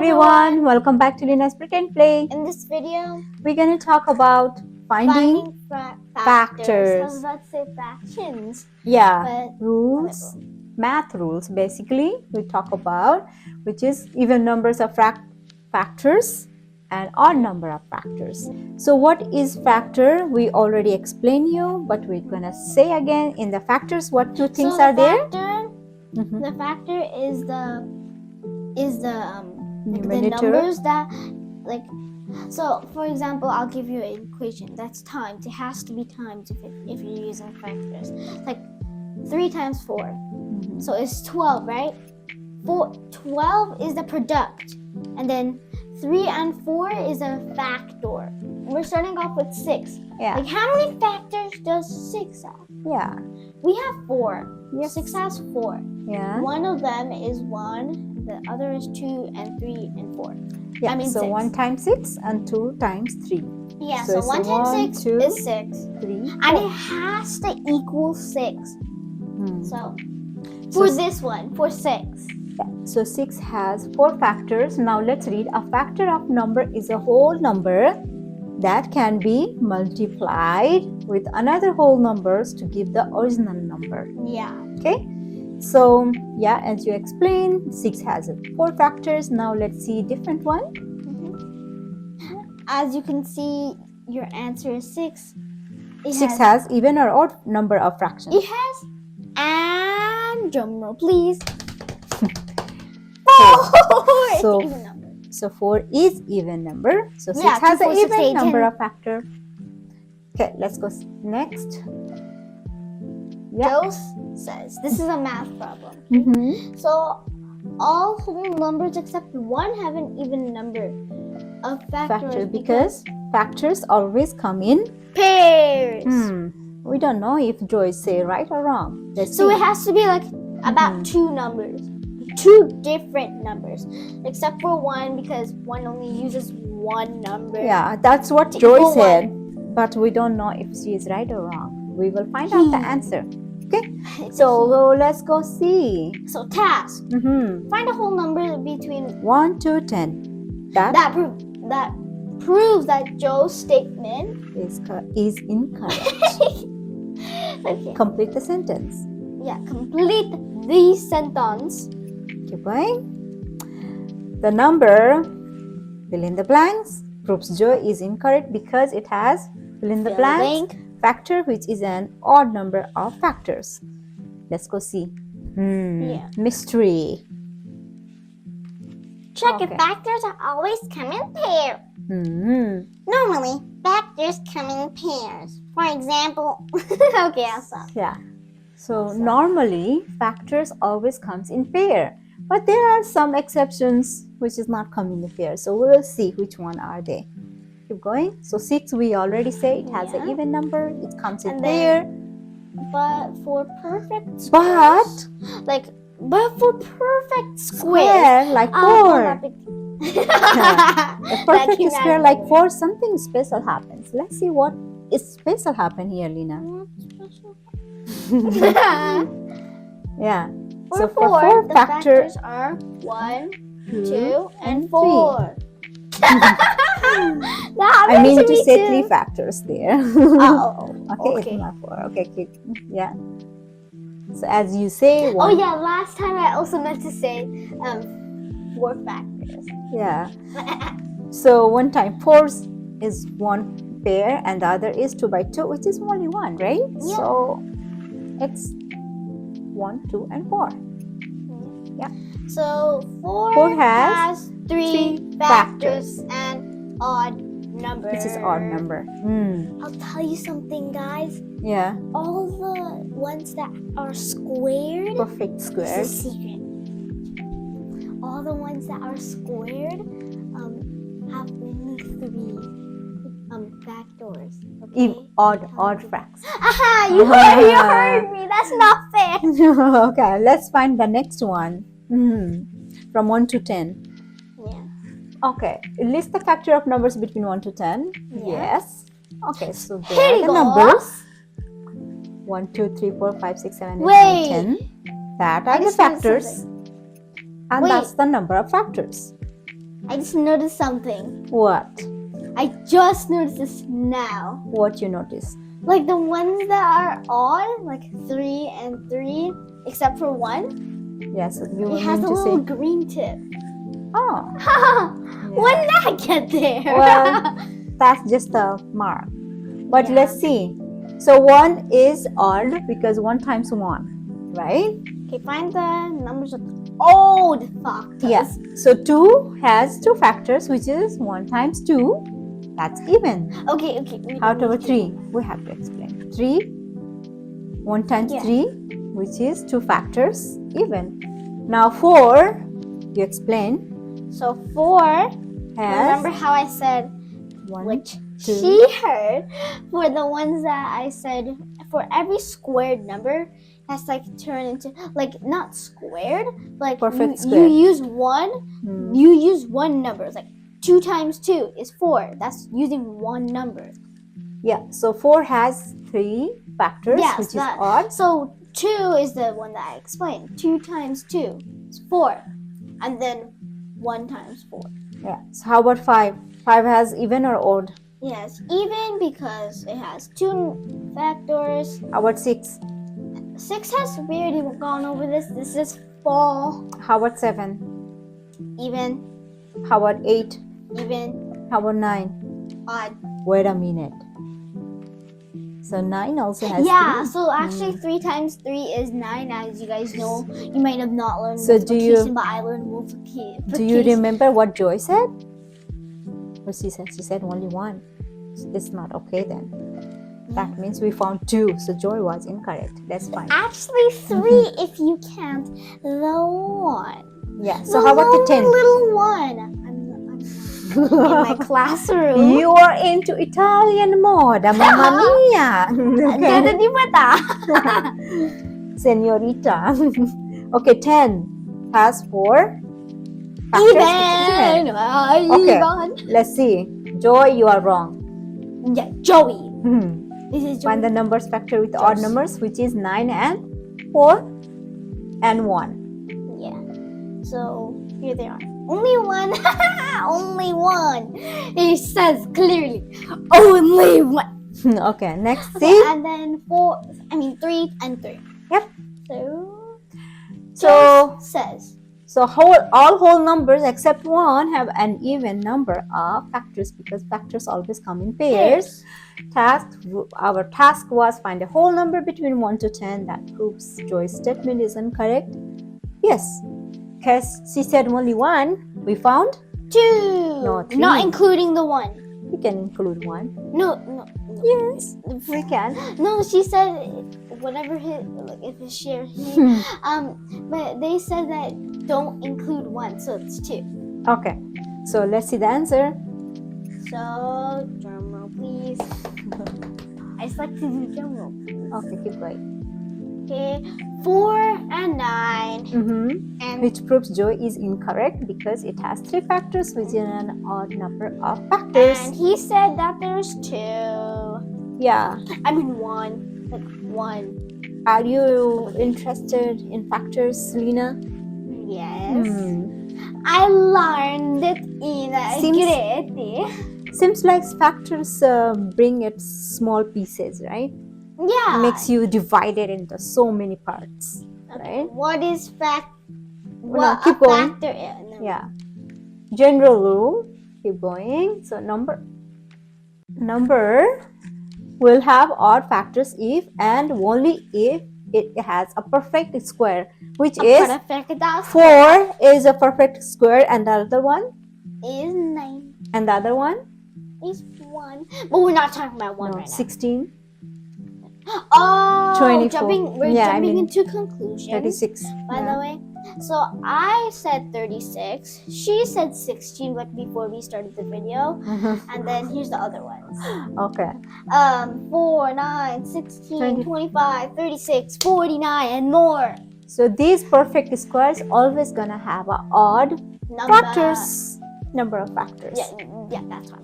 everyone, welcome back to Lina's Pretend Play. In this video, We're going to talk about finding factors. I was about to say fractions. Yeah, But rules, math rules basically we talk about, which is even numbers of factors and odd number of factors. So what is factor? We already explained you, but we're going to say again in the factors what two things are there. The factor is the Numerator. numbers that so for example, I'll give you an equation that's times. It has to be times if you're using factors. Like 3 times 4. So it's 12, right? 12 is the product. And then 3 and 4 is a factor. We're starting off with 6. Yeah. Like how many factors does 6 have? Yeah. We have 4. Yes. 6 has 4. Yeah. One of them is 1, the other is 2 and 3 and 4. Yeah, I mean so 6. 1 times 6 and 2 times 3. Yeah, So so 1 times 6 2, is 6. 3, And it has to equal 6. So, for this one, for 6. So 6 has 4 factors. Now let's read. A factor of number is a whole number that can be multiplied with another whole numbers to give the original number. Yeah. Okay. So yeah, as you explained, 6 has 4 factors. Now let's see different one. As you can see, your answer is 6. 6 has even or odd number of fractions. It has, and drum roll please. So, it's even number. So 4 is even number. So 6 Yeah, has 2, 4, an 6, even 8, number 10. of factor. Okay, let's go next. Dose says, this is a math problem. So all whole numbers except 1 have an even number of factors because factors always come in pairs. We don't know if Joyce say right or wrong. Let's So see. it has to be like about 2 numbers. 2 different numbers. Except for 1 because 1 only uses 1 number. Yeah, that's what Joyce said. But we don't know if she is right or wrong. We will find out the answer. Okay, so let's go see. So task. Find a whole number between 1 to 10. That proves that Joe's statement is incorrect. Okay. Complete the sentence. Yeah, complete the sentence. Keep going. The number, fill in the blanks, proves Joe is incorrect because it has fill in the blanks factor, which is an odd number of factors. Let's go see. Mystery. Check if factors are always come in pairs. Normally, factors come in pairs. For example, okay, I'll stop. Yeah. So normally factors always comes in pair, but there are some exceptions which is not coming in pair. So we will see which one are they. Keep going. So 6 we already say it has an even number. It comes in pair. But for perfect squares, but for perfect square like 4. A perfect square like 4, something special happens. Let's see what is special happen here, Lina. Yeah. So for 4 the factors are 1, 2, and 4. I mean to say 3 factors there. Okay, it's not 4. Okay, keep. Yeah. So as you say 1. Oh yeah, last time I also meant to say 4 factors. Yeah. So 1 times 4 is 1 pair and the other is 2 by 2, which is only 1, right? Yeah. So it's 1, 2, and 4. Yeah. So 4 has 3 factors and odd number. Which is odd number. I'll tell you something, guys. Yeah. All the ones that are squared. Perfect squares. This is a secret. All the ones that are squared have only 3 factors. Okay? Odd fractions. Aha! You heard me. That's not fair. Okay, let's find the next one. From 1 to 10. Yeah. Okay, list the factor of numbers between 1 to 10. Yeah. Yes. Okay, so there are the numbers. 1, 2, 3, 4, 5, 6, 7, 8, 9, 10. That are the factors. And that's the number of factors. I just noticed something. What? I just noticed this now. What you notice? Like the ones that are odd, like 3 and 3, except for 1, Yes, you it were has meant a to little say. green tip. Oh, When did that get there? well, that's just a mark. But Yeah. let's see. So 1 is odd because 1 times 1, right? Okay, find the numbers of old factors. Yes. So 2 has 2 factors, which is 1 times 2. That's even. Okay. We don't However, need 3, we have to explain. 3, 1 times Yeah. 3, which is 2 factors, even. Now 4, you explain, to. So 4. Remember has how I said 1, which 2. she heard for the ones that I said for every squared number has like turned into like not squared, like Perfect you square. use one, Hmm. you use one number. It's like 2 times 2 is 4. That's using one number. Yeah, so 4 has 3 factors, Yes, which is that. odd. So 2 is the one that I explained. 2 times 2 is 4, and then 1 times 4. Yeah. So how about 5? 5 has even or odd? Yes, even because it has 2 factors. How about 6? 6 has we already gone over this. This is 4. How about 7? Even. How about 8? Even. How about 9? Odd. Wait a minute. So 9 also has Yeah, 3. so actually 3 times 3 is 9, as you guys know. You might have not learned So do multiplication, you- but I learned multiplication. Do you remember what Joy said? What she said? She said only 1. It's not okay then. That means we found 2. So Joy was incorrect. That's fine. Actually 3 if you count the 1. Yeah. So how about the 10? Little one. I'm in my classroom. You are into Italian mode, mamma mia. Dada di mata. Senorita. Okay, 10 has 4 factors, which is even. Okay. Even. Let's see. Joy, you are wrong. Yeah, Joey. Hmm. This is Joey. Find the numbers factor with odd Yes. numbers, which is 9 and 4 and 1. Yeah. So here they are. Only one. Only one. It says clearly. Only one. Okay, next Okay, see. and then 3 and 3. Yep. So So says. So all whole numbers except 1 have an even number of factors because factors always come in pairs. Our task was find a whole number between 1 to 10. That proves Joy's statement is incorrect. Yes, because she said only 1. We found 2. No, 3. Not including the 1. we can include 1. No. Yes, we can. No, she said whatever if it's shared. But they said that don't include 1, so it's 2. Okay, so let's see the answer. So drum roll, please. I just like to do drum roll. Okay, keep going. Okay, 4 and 9, and Which proves Joy is incorrect because it has 3 factors, which is an odd number of factors. and he said that there's 2. Yeah. I mean 1, like 1. Are you interested in factors, Lena? Yes. I learned it in Seems- grade. Seems like factors bring it small pieces, right? Yeah. Makes you divide it into so many parts, right? What is fact? No, What keep a going. factor is? No. Yeah. General rule. Keep going. So number will have odd factors if and only if it has a perfect square, which is Perfect. That's 4 is a perfect square, and the other one, is 9. and the other one, Is 1. But we're not talking about 1 no, right 16, now. Oh, 24. We're Yeah, I jumping mean, into conclusions. 36. By the way, so I said 36. She said 16, but before we started the video. And then here's the other ones. Okay. 4, 9, 16, 20. 25, 36, 49, and more. So these perfect squares always gonna have a odd Number. factors, number of factors. Yeah, that's what I meant.